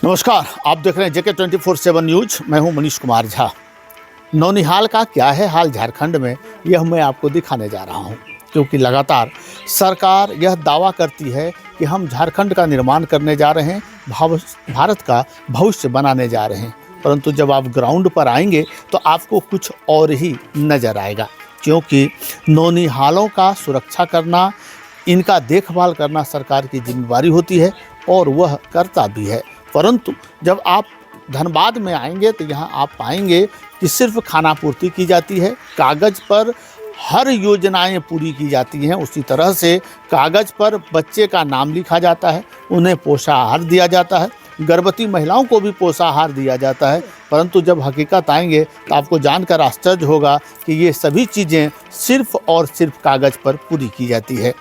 नमस्कार, आप देख रहे हैं जेके 24/7 न्यूज। मैं हूं मनीष कुमार झा। नौनिहाल का क्या है हाल झारखंड में, यह मैं आपको दिखाने जा रहा हूं, क्योंकि लगातार सरकार यह दावा करती है कि हम झारखंड का निर्माण करने जा रहे हैं, भारत का भविष्य बनाने जा रहे हैं। परंतु जब आप ग्राउंड पर आएंगे तो आपको कुछ और ही नज़र आएगा, क्योंकि नौनिहालों का सुरक्षा करना, इनका देखभाल करना सरकार की जिम्मेदारी होती है और वह करता भी है। परंतु जब आप धनबाद में आएंगे तो यहाँ आप पाएंगे कि सिर्फ खानापूर्ति की जाती है, कागज़ पर हर योजनाएं पूरी की जाती हैं। उसी तरह से कागज़ पर बच्चे का नाम लिखा जाता है, उन्हें पोषाहार दिया जाता है, गर्भवती महिलाओं को भी पोषाहार दिया जाता है। परंतु जब हकीकत आएंगे तो आपको जानकर आश्चर्य होगा कि ये सभी चीज़ें सिर्फ और सिर्फ कागज़ पर पूरी की जाती है।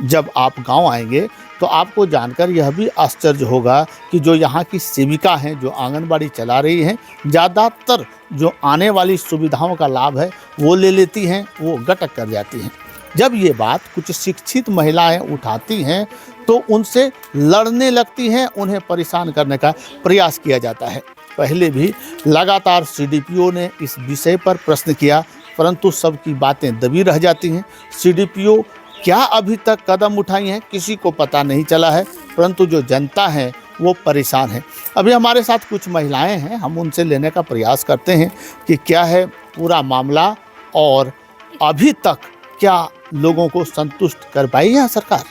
जब आप गांव आएंगे तो आपको जानकर यह भी आश्चर्य होगा कि जो यहाँ की सेविका हैं, जो आंगनबाड़ी चला रही हैं, ज़्यादातर जो आने वाली सुविधाओं का लाभ है वो ले लेती हैं, वो गटक कर जाती हैं। जब ये बात कुछ शिक्षित महिलाएं उठाती हैं तो उनसे लड़ने लगती हैं, उन्हें परेशान करने का प्रयास किया जाता है। पहले भी लगातार सीडीपीओ ने इस विषय पर प्रश्न किया, परंतु सबकी बातें दबी रह जाती हैं। सीडीपीओ क्या अभी तक कदम उठाई हैं किसी को पता नहीं चला है, परंतु जो जनता है वो परेशान है। अभी हमारे साथ कुछ महिलाएं हैं, हम उनसे लेने का प्रयास करते हैं कि क्या है पूरा मामला और अभी तक क्या लोगों को संतुष्ट कर पाई है सरकार।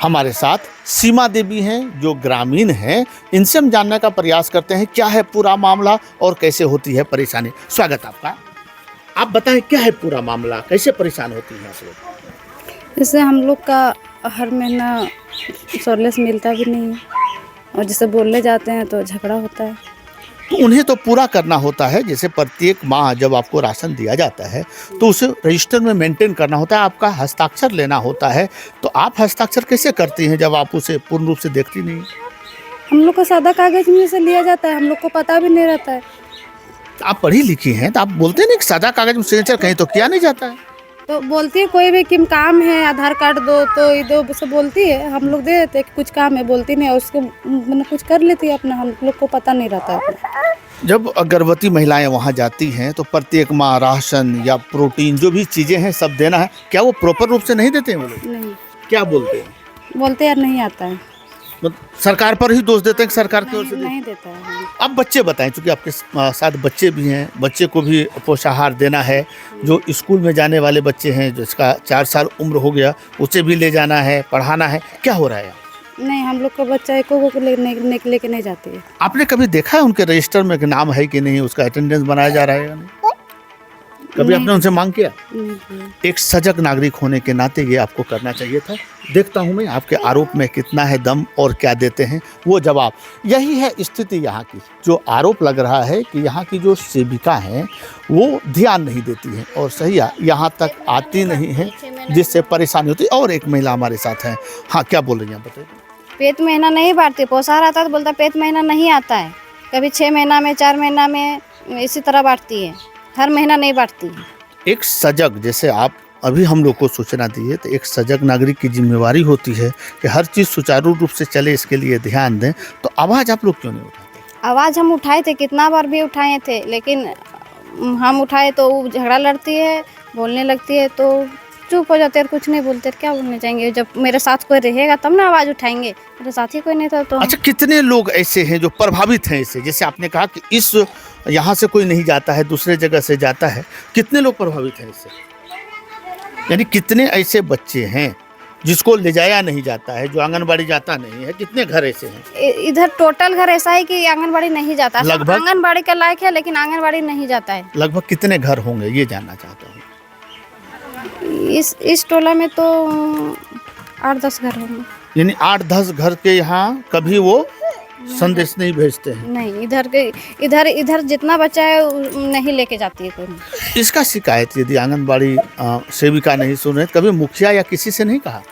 हमारे साथ सीमा देवी हैं जो ग्रामीण हैं, इनसे हम जानने का प्रयास करते हैं क्या है पूरा मामला और कैसे होती है परेशानी। स्वागत आपका। आप बताएं क्या है पूरा मामला, कैसे परेशान होती हैं आप लोग। जैसे हम लोग का हर महीना सोलस मिलता भी नहीं है, और जैसे बोलने जाते हैं तो झगड़ा होता है। तो उन्हें तो पूरा करना होता है। जैसे प्रत्येक माह जब आपको राशन दिया जाता है तो उसे रजिस्टर में मेंटेन करना होता है, आपका हस्ताक्षर लेना होता है। तो आप हस्ताक्षर कैसे करती हैं जब आप उसे पूर्ण रूप से देखती नहीं। हम लोग को सादा कागज में से लिया जाता है, हम लोग को पता भी नहीं रहता है। आप पढ़ी लिखी हैं तो आप बोलते नहीं कि सादा कागज में सिग्नेचर कहीं तो किया नहीं जाता है। तो बोलती है कोई भी किम काम है, आधार कार्ड दो तो ये दो से बोलती है, हम लोग दे देते हैं कि कुछ काम है, बोलती नहीं, और उसको मतलब कुछ कर लेती है अपना, हम लोग को पता नहीं रहता है। जब गर्भवती महिलाएं वहां जाती हैं तो प्रत्येक माह राशन या प्रोटीन जो भी चीज़ें हैं सब देना है, क्या वो प्रॉपर रूप से नहीं देते हैं वो लोग। नहीं, क्या बोलते हैं, बोलते यार नहीं आता है, सरकार पर ही दोष देते हैं कि सरकार की ओर से नहीं देता है। अब बच्चे बताएं, चूँकि आपके साथ बच्चे भी हैं, बच्चे को भी पोषाहार देना है। जो स्कूल में जाने वाले बच्चे हैं, जिसका 4 साल उम्र हो गया, उसे भी ले जाना है, पढ़ाना है, क्या हो रहा है। नहीं, हम लोग का बच्चा एको को लेके नहीं जाती है। आपने कभी देखा है उनके रजिस्टर में कि नाम है कि नहीं, उसका अटेंडेंस बनाया जा रहा है या नहीं, कभी आपने उनसे मांग किया। एक सजग नागरिक होने के नाते ये आपको करना चाहिए था। देखता हूँ मैं आपके आरोप में कितना है दम और क्या देते हैं वो जवाब। यही है स्थिति यहाँ की। जो आरोप लग रहा है कि यहाँ की जो सेविका हैं वो ध्यान नहीं देती हैं और सही यहाँ तक आती नहीं है, जिससे परेशानी होती है। और एक महिला हमारे साथ हैं। हाँ, क्या बोल रही हैं बताइए। पेट महीना नहीं बांटती, पोषाहार आता है तो बोलता पेट महीना नहीं आता है, कभी 6 महीना में, 4 महीना में, इसी तरह बांटती है, हर महीना नहीं बांटती है। एक सजग, जैसे आप अभी हम लोग को सूचना दी है, तो एक सजग नागरिक की जिम्मेवारी होती है कि हर चीज़ सुचारू रूप से चले, इसके लिए ध्यान दें। तो आवाज़ आप लोग क्यों नहीं उठाते। आवाज़ हम उठाए थे, कितना बार भी उठाए थे, लेकिन हम उठाए तो वो झगड़ा लड़ती है, बोलने लगती है, तो चुप हो जाते हैं, कुछ नहीं बोलते। क्या बोलने जाएंगे, जब मेरे साथ कोई रहेगा तब ना आवाज़ उठाएंगे, मेरे साथ ही कोई नहीं था तो। अच्छा, कितने लोग ऐसे हैं जो प्रभावित हैं इससे। जैसे आपने कहा कि इस यहाँ से कोई नहीं जाता है, दूसरे जगह से जाता है, कितने लोग प्रभावित हैं इससे। यानी कितने ऐसे बच्चे हैं जिसको ले जाया नहीं जाता है, जो आंगनबाड़ी जाता नहीं है, कितने घर ऐसे हैं। इधर टोटल घर ऐसा है कि आंगनबाड़ी नहीं जाता, लगभग आंगनबाड़ी का लायक है लेकिन आंगनबाड़ी नहीं जाता है। लगभग कितने घर होंगे ये जानना चाहता हूँ। इस टोला में तो 8-10 घर होंगे। यानी 8-10 घर के यहाँ कभी वो संदेश नहीं भेजते हैं। नहीं, इधर जितना बच्चा है नहीं लेके जाती है कोई। इसका शिकायत यदि आंगनबाड़ी सेविका नहीं सुन रहे, कभी मुखिया या किसी से नहीं कहा।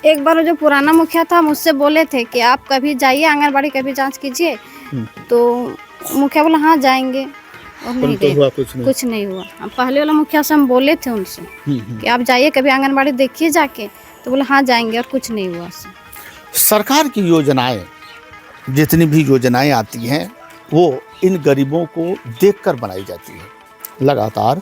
एक बार जो पुराना मुखिया था मुझसे बोले थे कि आप कभी जाइए आंगनबाड़ी, कभी जांच कीजिए, तो मुखिया बोला हाँ जाएंगे, और नहीं तो हुआ कुछ नहीं हुआ। पहले वाला मुखिया से हम बोले थे उनसे कि आप जाइए कभी आंगनबाड़ी देखिए जाके, तो बोला हाँ जाएंगे, और कुछ नहीं हुआ। सरकार की योजनाएं जितनी भी योजनाएं आती हैं वो इन गरीबों को देखकर बनाई जाती है। लगातार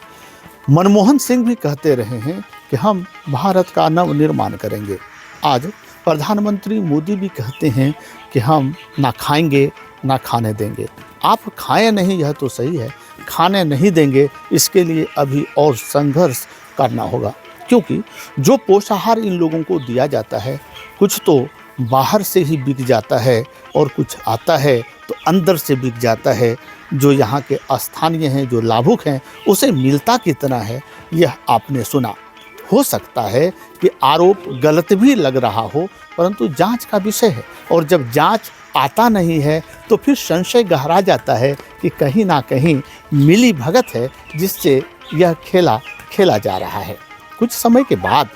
मनमोहन सिंह भी कहते रहे हैं कि हम भारत का नवनिर्माण करेंगे। आज प्रधानमंत्री मोदी भी कहते हैं कि हम ना खाएंगे ना खाने देंगे। आप खाएं नहीं यह तो सही है, खाने नहीं देंगे इसके लिए अभी और संघर्ष करना होगा, क्योंकि जो पोषाहार इन लोगों को दिया जाता है कुछ तो बाहर से ही बिक जाता है और कुछ आता है तो अंदर से बिक जाता है। जो यहाँ के स्थानीय हैं, जो लाभुक हैं, उसे मिलता कितना है यह आपने सुना। हो सकता है कि आरोप गलत भी लग रहा हो, परंतु जांच का विषय है और जब जांच आता नहीं है तो फिर संशय गहरा जाता है कि कहीं ना कहीं मिली भगत है जिससे यह खेला खेला जा रहा है। कुछ समय के बाद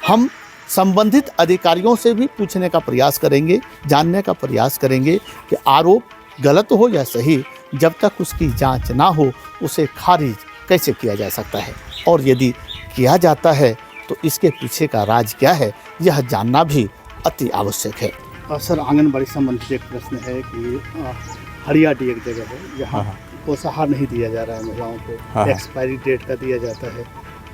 हम संबंधित अधिकारियों से भी पूछने का प्रयास करेंगे, जानने का प्रयास करेंगे कि आरोप गलत हो या सही, जब तक उसकी जांच ना हो उसे खारिज कैसे किया जा सकता है, और यदि किया जाता है तो इसके पीछे का राज क्या है यह जानना भी अति आवश्यक है। सर, आंगनबाड़ी संबंधित एक प्रश्न है कि हरियाटी एक जगह है जहाँ पोषाहार नहीं दिया जा रहा है महिलाओं को, एक्सपायरी डेट का दिया जाता है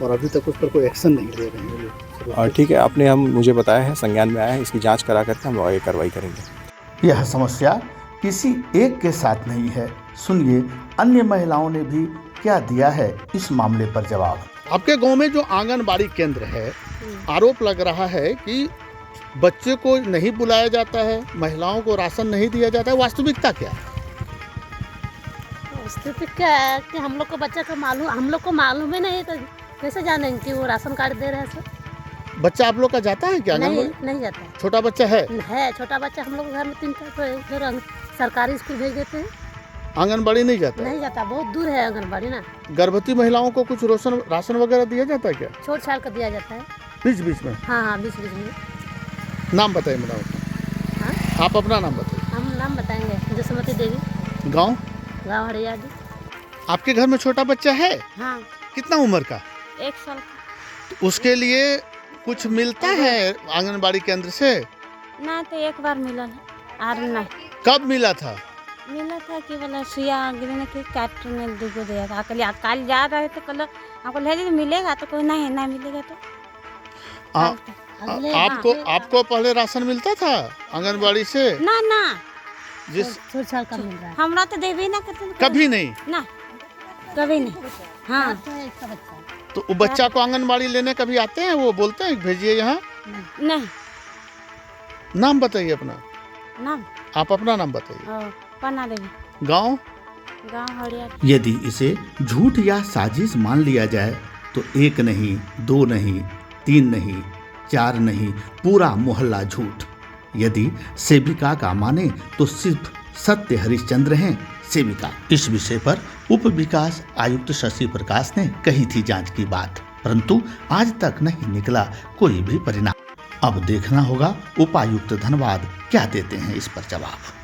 और अभी तक उस पर कोई एक्शन नहीं ले रहे हैं लोग। ठीक है, आपने मुझे बताया है, संज्ञान में आया है, इसकी जांच करा करके हम आगे कार्रवाई करेंगे। यह समस्या किसी एक के साथ नहीं है। सुनिए अन्य महिलाओं ने भी क्या दिया है इस मामले पर जवाब। आपके गांव में जो आंगनबाड़ी केंद्र है, आरोप लग रहा है कि बच्चे को नहीं बुलाया जाता है, महिलाओं को राशन नहीं दिया जाता है, वास्तविकता क्या है? स्थिति क्या है कि हम लोग को मालूम ही नहीं, तो कैसे जानेंगे कि वो राशन कार्ड दे रहे हैं सर? बच्चा आप लोग का जाता है क्या? नहीं जाता है। छोटा बच्चा है छोटा बच्चा हम लोग घर में 3-4 सरकारी स्कूल भेज देते हैं। आंगनबाड़ी नहीं जाता? नहीं जाता, बहुत दूर है आंगनबाड़ी ना। गर्भवती महिलाओं को कुछ राशन वगैरह दिया जाता है क्या? छोट छाल का दिया जाता है बीच बीच में। हाँ, बीच बीच में। नाम बताइए मैडम। हाँ, आप अपना नाम बताइए। हम नाम बताएंगे, जसमती देवी, गाँव हरियाली। आपके घर में छोटा बच्चा है? हाँ। कितना उम्र का? 1 साल का। तो उसके लिए कुछ मिलता है आंगनबाड़ी केंद्र से? ना, तो एक बार मिला है और नहीं। कब मिला था? मिला था कि बोला सुइया गिरने के काट ने दुगो दिया था। कल जा रहे थे, कल हमको ले मिलेगा तो कोई नहीं मिलेगा तो आपको पहले राशन मिलता था आंगनबाड़ी से? ना जिस छोड़ का मिल रहा है हमरा तो देवे ना करते। कभी नहीं ना, कभी नहीं। हाँ, तो वो बच्चा को आंगनबाड़ी लेने कभी आते हैं, वो बोलते हैं भेजिए यहाँ? नहीं। नाम बताइए अपना। नाम? आप अपना नाम बताइए। पन्ना देवी। गाँव हरियाली। यदि इसे झूठ या साजिश मान लिया जाए तो 1 नहीं, 2 नहीं, 3 नहीं, 4 नहीं, पूरा मोहल्ला झूठ। यदि सेविका का माने तो सिर्फ सत्य हरिश्चंद्र हैं सेविका। इस विषय पर उप विकास आयुक्त शशि प्रकाश ने कही थी जांच की बात, परंतु आज तक नहीं निकला कोई भी परिणाम। अब देखना होगा उपायुक्त धनबाद क्या देते हैं इस पर जवाब।